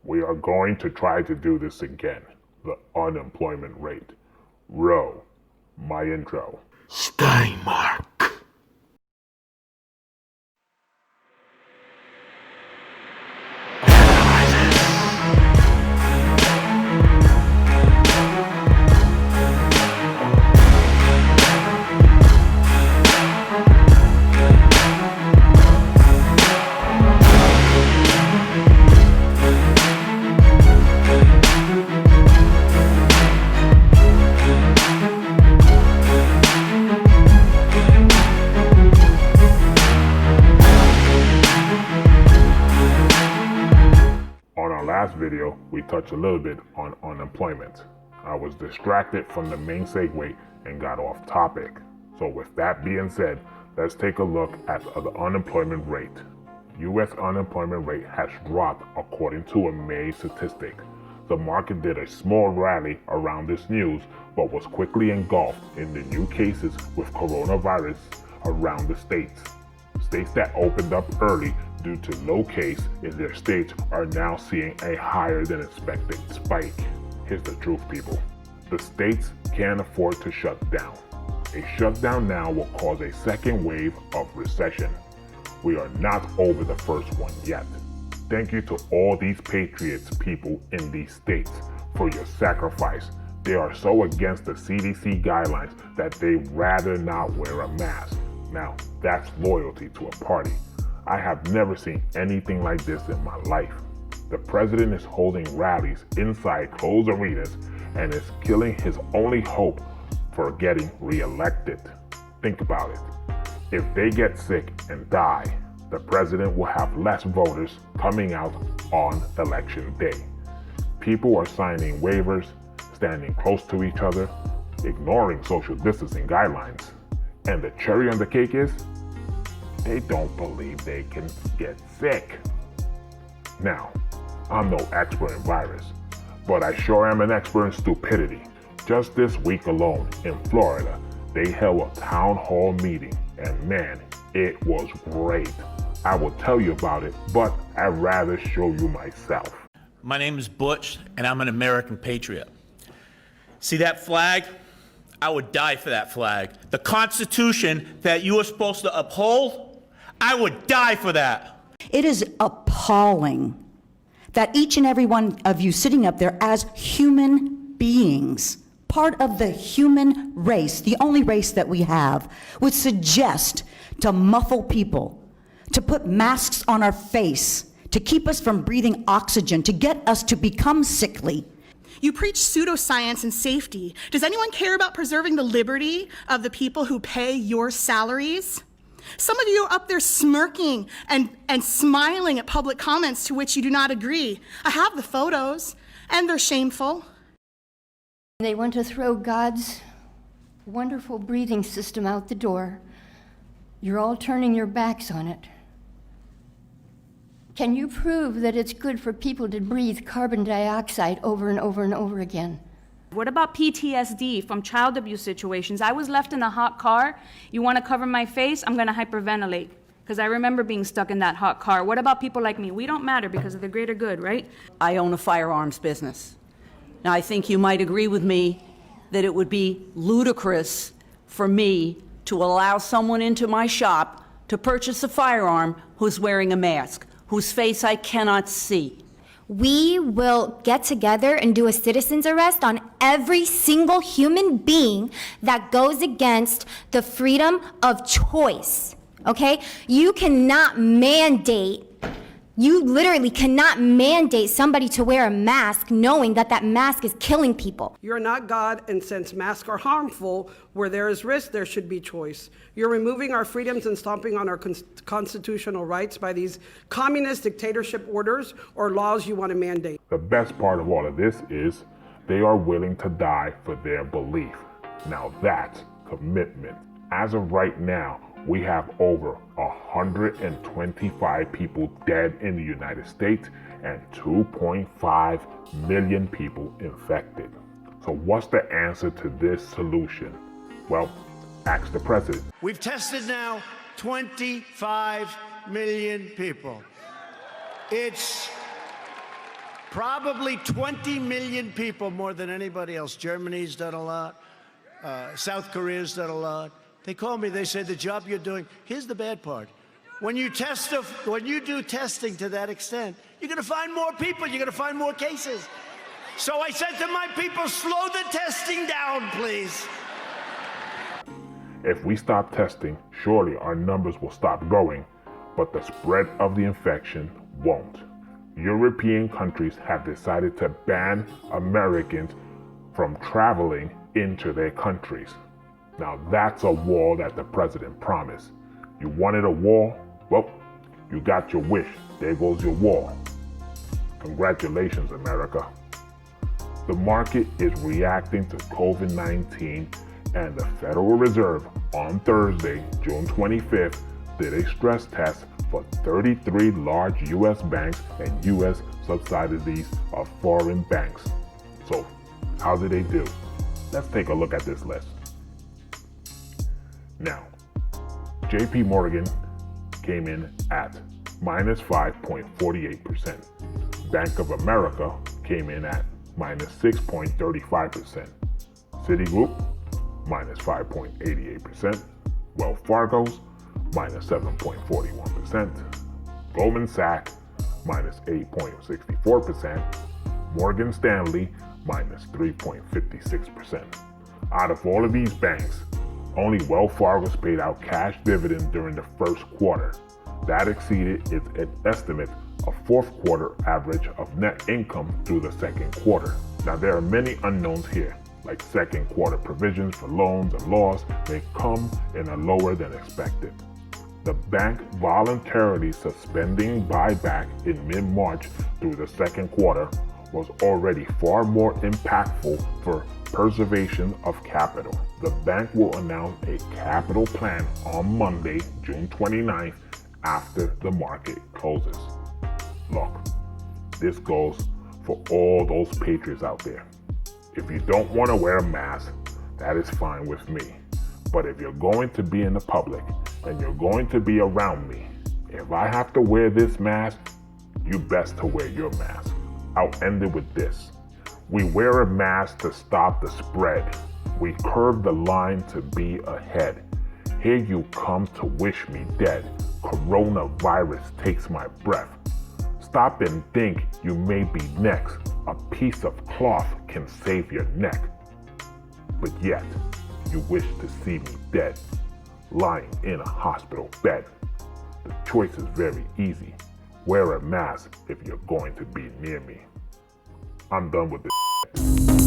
We are going to try to do this again. The unemployment rate. Row, my intro. Steinmark. Last video, we touched a little bit on unemployment. I was distracted from the main segue and got off topic. So with that being said, let's take a look at the unemployment rate. U.S. unemployment rate has dropped according to a May statistic. The market did a small rally around this news, but was quickly engulfed in the new cases with coronavirus around the states. States that opened up early due to low case in their states are now seeing a higher than expected spike. Here's the truth, people. The states can't afford to shut down. A shutdown now will cause a second wave of recession. We are not over the first one yet. Thank you to all these patriots people in these states for your sacrifice. They are so against the CDC guidelines that they'd rather not wear a mask. Now, that's loyalty to a party. I have never seen anything like this in my life. The president is holding rallies inside closed arenas and is killing his only hope for getting reelected. Think about it. If they get sick and die, the president will have less voters coming out on election day. People are signing waivers, standing close to each other, ignoring social distancing guidelines. And the cherry on the cake is, they don't believe they can get sick. Now, I'm no expert in virus, but I sure am an expert in stupidity. Just this week alone in Florida, they held a town hall meeting, and man, it was great. I will tell you about it, but I'd rather show you myself. My name is Butch, and I'm an American patriot. See that flag? I would die for that flag. The Constitution that you are supposed to uphold, I would die for that. It is appalling that each and every one of you sitting up there as human beings, part of the human race, the only race that we have, would suggest to muffle people, to put masks on our face, to keep us from breathing oxygen, to get us to become sickly. You preach pseudoscience and safety. Does anyone care about preserving the liberty of the people who pay your salaries? Some of you are up there smirking and smiling at public comments to which you do not agree. I have the photos, and they're shameful. They want to throw God's wonderful breathing system out the door. You're all turning your backs on it. Can you prove that it's good for people to breathe carbon dioxide over and over and over again? What about PTSD from child abuse situations? I was left in a hot car. You want to cover my face? I'm going to hyperventilate because I remember being stuck in that hot car. What about people like me? We don't matter because of the greater good, right? I own a firearms business. Now, I think you might agree with me that it would be ludicrous for me to allow someone into my shop to purchase a firearm who's wearing a mask, whose face I cannot see. We will get together and do a citizen's arrest on every single human being that goes against the freedom of choice, okay? You literally cannot mandate somebody to wear a mask knowing that that mask is killing people. You're not God, and since masks are harmful, where there is risk, there should be choice. You're removing our freedoms and stomping on our constitutional rights by these communist dictatorship orders or laws you want to mandate. The best part of all of this is they are willing to die for their belief. Now that's commitment. As of right now, we have over 125 people dead in the United States and 2.5 million people infected. So what's the answer to this solution? Well, ask the president. We've tested now 25 million people. It's Probably 20 million people more than anybody else. Germany's done a lot. South Korea's done a lot. They call me, they say, the job you're doing, here's the bad part. When you do testing to that extent, you're going to find more people, you're going to find more cases. So I said to my people, slow the testing down, please. If we stop testing, surely our numbers will stop growing, but the spread of the infection won't. European countries have decided to ban Americans from traveling into their countries. Now that's a wall that the president promised. You wanted a wall? Well, you got your wish. There goes your wall. Congratulations, America. The market is reacting to COVID-19, and the Federal Reserve on Thursday, June 25th, did a stress test for 33 large U.S. banks and U.S. subsidiaries of foreign banks. So, how did they do? Let's take a look at this list. Now, JP Morgan came in at minus 5.48%. Bank of America came in at minus 6.35%. Citigroup, minus 5.88%. Wells Fargo's, minus 7.41%. Goldman Sachs, minus 8.64%. Morgan Stanley, minus 3.56%. Out of all of these banks, only Wells Fargo's paid out cash dividends during the first quarter. That exceeded its estimate of fourth quarter average of net income through the second quarter. Now there are many unknowns here, like second quarter provisions for loans and laws may come in a lower than expected. The bank voluntarily suspending buyback in mid-March through the second quarter was already far more impactful for preservation of capital. The bank will announce a capital plan on Monday, June 29th, after the market closes. Look, this goes for all those patriots out there. If you don't want to wear a mask, that is fine with me. But if you're going to be in the public and you're going to be around me, if I have to wear this mask, you best to wear your mask. I'll end it with this. We wear a mask to stop the spread. We curve the line to be ahead. Here you come to wish me dead. Coronavirus takes my breath. Stop and think you may be next. A piece of cloth can save your neck. But yet, you wish to see me dead, lying in a hospital bed. The choice is very easy. Wear a mask if you're going to be near me. I'm done with this.